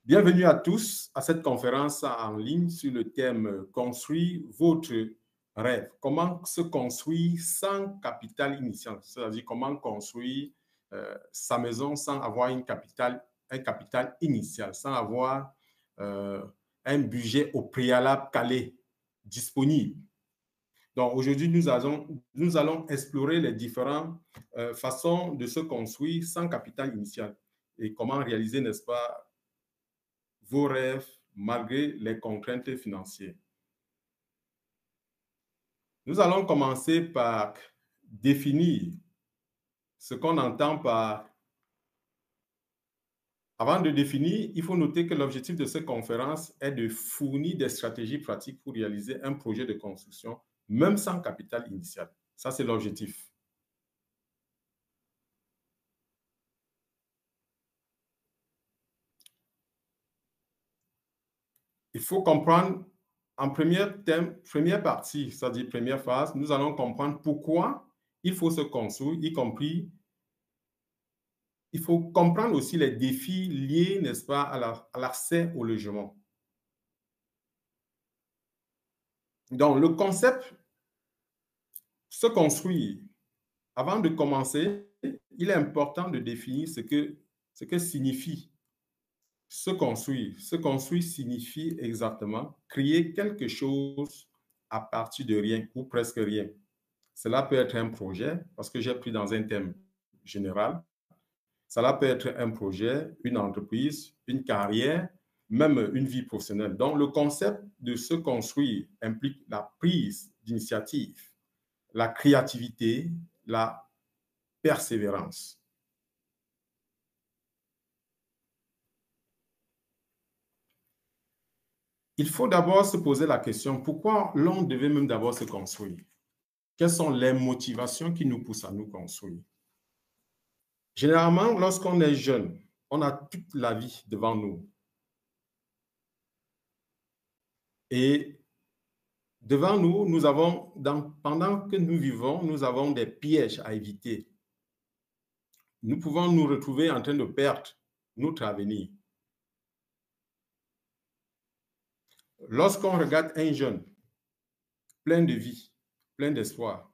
Bienvenue à tous à cette conférence en ligne sur le thème « Construire votre rêve ». Comment se construire sans capital initial, c'est-à-dire comment construire sa maison sans avoir un capital initial, sans avoir un budget au préalable calé, disponible. Donc aujourd'hui, nous allons explorer les différentes façons de se construire sans capital initial et comment réaliser, n'est-ce pas, vos rêves malgré les contraintes financières. Nous allons commencer par définir ce qu'on entend par... Avant de définir, il faut noter que l'objectif de cette conférence est de fournir des stratégies pratiques pour réaliser un projet de construction, même sans capital initial. Ça, c'est l'objectif. Il faut comprendre, en première partie, c'est-à-dire première phase, nous allons comprendre pourquoi il faut se construire, y compris, il faut comprendre aussi les défis liés, n'est-ce pas, à l'accès au logement. Donc, le concept se construire. Avant de commencer, il est important de définir ce que signifie se construire. Se construire signifie exactement créer quelque chose à partir de rien ou presque rien. Cela peut être un projet, parce que j'ai pris dans un thème général. Cela peut être un projet, une entreprise, une carrière, même une vie professionnelle. Donc, le concept de se construire implique la prise d'initiative, la créativité, la persévérance. Il faut d'abord se poser la question, pourquoi l'on devait même d'abord se construire? Quelles sont les motivations qui nous poussent à nous construire? Généralement, lorsqu'on est jeune, on a toute la vie devant nous. Et devant nous, pendant que nous vivons, nous avons des pièges à éviter. Nous pouvons nous retrouver en train de perdre notre avenir. Lorsqu'on regarde un jeune plein de vie, plein d'espoir,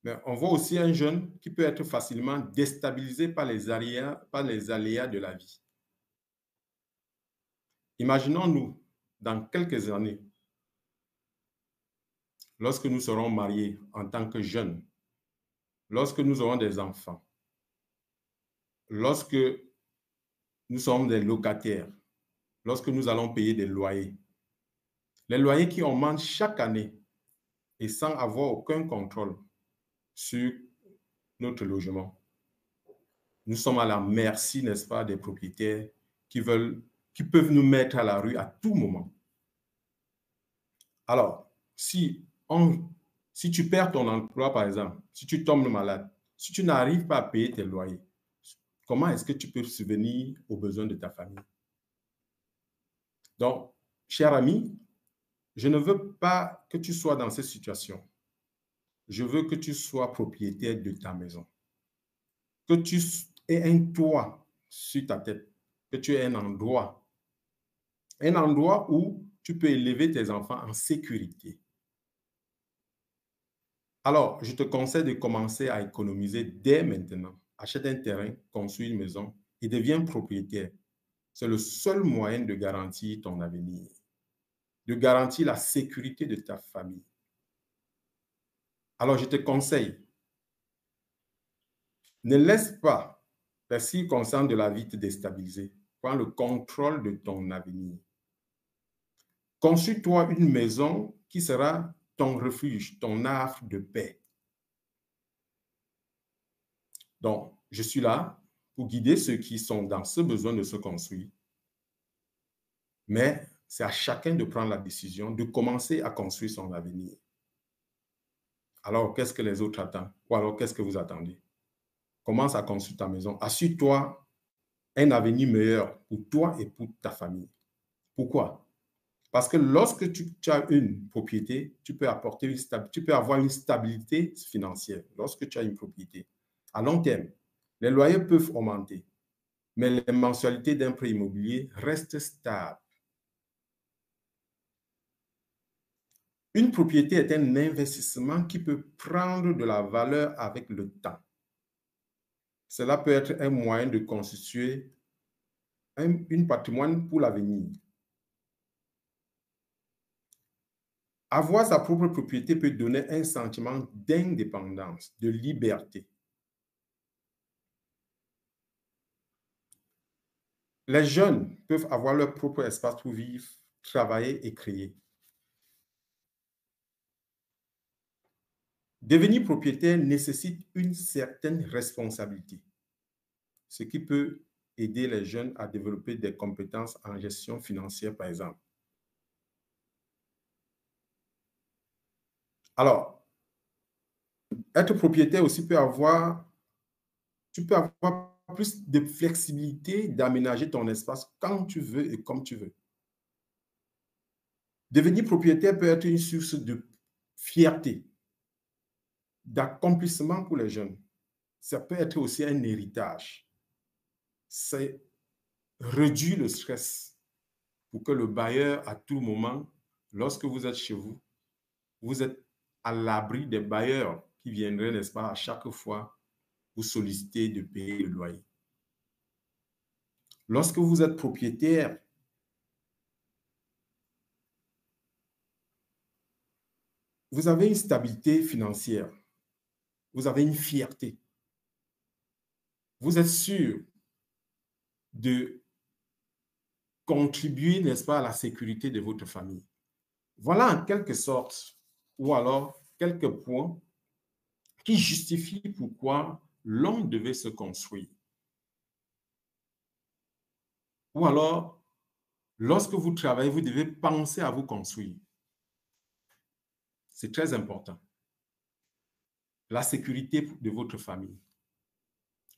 mais on voit aussi un jeune qui peut être facilement déstabilisé par les aléas de la vie. Imaginons-nous, dans quelques années, lorsque nous serons mariés en tant que jeunes, lorsque nous aurons des enfants, lorsque nous sommes des locataires, lorsque nous allons payer des loyers, les loyers qui augmentent chaque année et sans avoir aucun contrôle sur notre logement. Nous sommes à la merci, n'est-ce pas, des propriétaires qui peuvent nous mettre à la rue à tout moment. Alors, si tu perds ton emploi, par exemple, si tu tombes malade, si tu n'arrives pas à payer tes loyers, comment est-ce que tu peux subvenir aux besoins de ta famille? Donc, cher ami, je ne veux pas que tu sois dans cette situation. Je veux que tu sois propriétaire de ta maison. Que tu aies un toit sur ta tête. Que tu aies un endroit où tu peux élever tes enfants en sécurité. Alors, je te conseille de commencer à économiser dès maintenant. Achète un terrain, construis une maison et deviens propriétaire. C'est le seul moyen de garantir ton avenir, de garantir la sécurité de ta famille. Alors, je te conseille, ne laisse pas les circonstances de la vie te déstabiliser. Prends le contrôle de ton avenir. Construis-toi une maison qui sera ton refuge, ton havre de paix. Donc, je suis là pour guider ceux qui sont dans ce besoin de se construire. Mais c'est à chacun de prendre la décision de commencer à construire son avenir. Alors, qu'est-ce que les autres attendent? Ou alors, qu'est-ce que vous attendez? Commence à construire ta maison. Assure-toi un avenir meilleur pour toi et pour ta famille. Pourquoi? Parce que lorsque tu as une propriété, tu peux avoir une stabilité financière. Lorsque tu as une propriété, à long terme, les loyers peuvent augmenter. mais les mensualités d'un prêt immobilier restent stables. Une propriété est un investissement qui peut prendre de la valeur avec le temps. Cela peut être un moyen de constituer un patrimoine pour l'avenir. Avoir sa propre propriété peut donner un sentiment d'indépendance, de liberté. Les jeunes peuvent avoir leur propre espace pour vivre, travailler et créer. Devenir propriétaire nécessite une certaine responsabilité, ce qui peut aider les jeunes à développer des compétences en gestion financière, par exemple. Alors, être propriétaire aussi tu peux avoir plus de flexibilité d'aménager ton espace quand tu veux et comme tu veux. Devenir propriétaire peut être une source de fierté, d'accomplissement pour les jeunes. Ça peut être aussi un héritage. C'est réduire le stress pour que le bailleur, à tout moment, lorsque vous êtes chez vous, vous êtes à l'abri des bailleurs qui viendraient, n'est-ce pas, à chaque fois vous solliciter de payer le loyer. Lorsque vous êtes propriétaire, vous avez une stabilité financière, vous avez une fierté. Vous êtes sûr de contribuer, n'est-ce pas, à la sécurité de votre famille. Voilà en quelque sorte, ou alors quelques points qui justifient pourquoi l'homme devait se construire. Ou alors, lorsque vous travaillez, vous devez penser à vous construire. C'est très important. La sécurité de votre famille,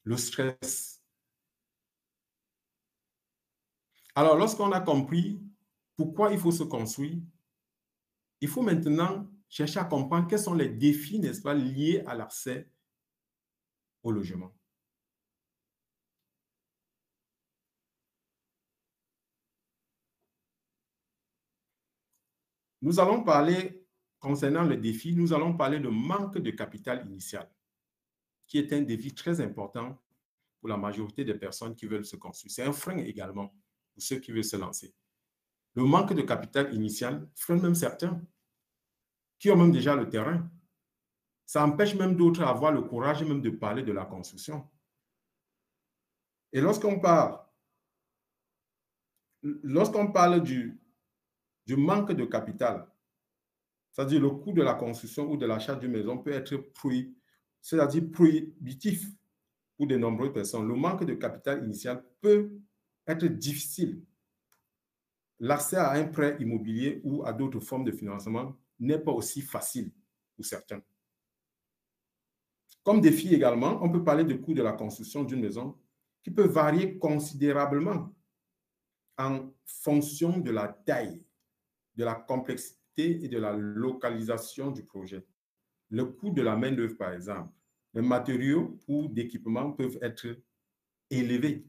le stress. Alors, lorsqu'on a compris pourquoi il faut se construire, il faut maintenant chercher à comprendre quels sont les défis, n'est-ce pas, liés à l'accès au logement. Nous allons parler, concernant le défi, nous allons parler de manque de capital initial, qui est un défi très important pour la majorité des personnes qui veulent se construire. C'est un frein également pour ceux qui veulent se lancer. Le manque de capital initial freine même certains qui ont même déjà le terrain. Ça empêche même d'autres à avoir le courage même de parler de la construction. Et lorsqu'on parle du manque de capital, c'est-à-dire le coût de la construction ou de l'achat d'une maison peut être prohibitif pour de nombreuses personnes. Le manque de capital initial peut être difficile. L'accès à un prêt immobilier ou à d'autres formes de financement n'est pas aussi facile pour certains. Comme défi également, on peut parler du coût de la construction d'une maison qui peut varier considérablement en fonction de la taille, de la complexité et de la localisation du projet. Le coût de la main-d'œuvre, par exemple, les matériaux ou d'équipement peuvent être élevés.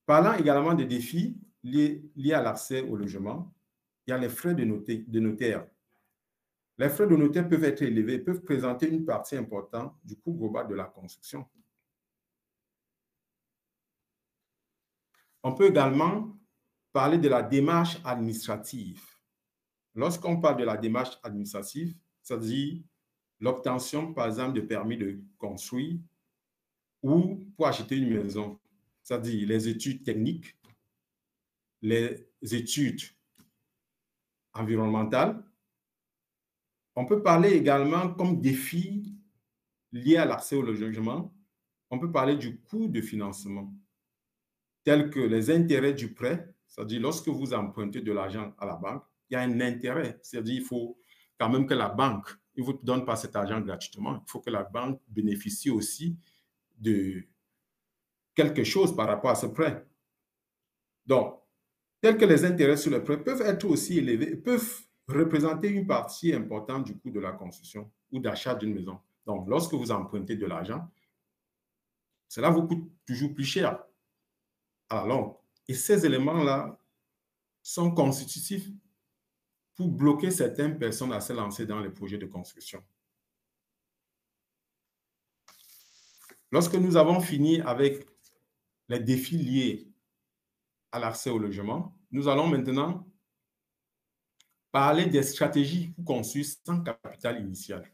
Parlant également des défis liés à l'accès au logement, il y a les frais de notaire. Les frais de notaire peuvent être élevés, peuvent présenter une partie importante du coût global de la construction. On peut également parler de la démarche administrative. Lorsqu'on parle de la démarche administrative, c'est-à-dire l'obtention, par exemple, de permis de construire ou pour acheter une maison, c'est-à-dire les études techniques, les études environnementales. On peut parler également comme défi lié à l'accès au logement, on peut parler du coût de financement, tel que les intérêts du prêt, c'est-à-dire lorsque vous empruntez de l'argent à la banque, il y a un intérêt, c'est-à-dire il faut quand même que la banque ne vous donne pas cet argent gratuitement, il faut que la banque bénéficie aussi de quelque chose par rapport à ce prêt. Donc, tel que les intérêts sur le prêt peuvent être aussi élevés, peuvent représenter une partie importante du coût de la construction ou d'achat d'une maison. Donc, lorsque vous empruntez de l'argent, cela vous coûte toujours plus cher à la longue. Et ces éléments-là sont constitutifs pour bloquer certaines personnes à se lancer dans les projets de construction. Lorsque nous avons fini avec les défis liés à l'accès au logement, nous allons maintenant parler des stratégies pour construire sans capital initial.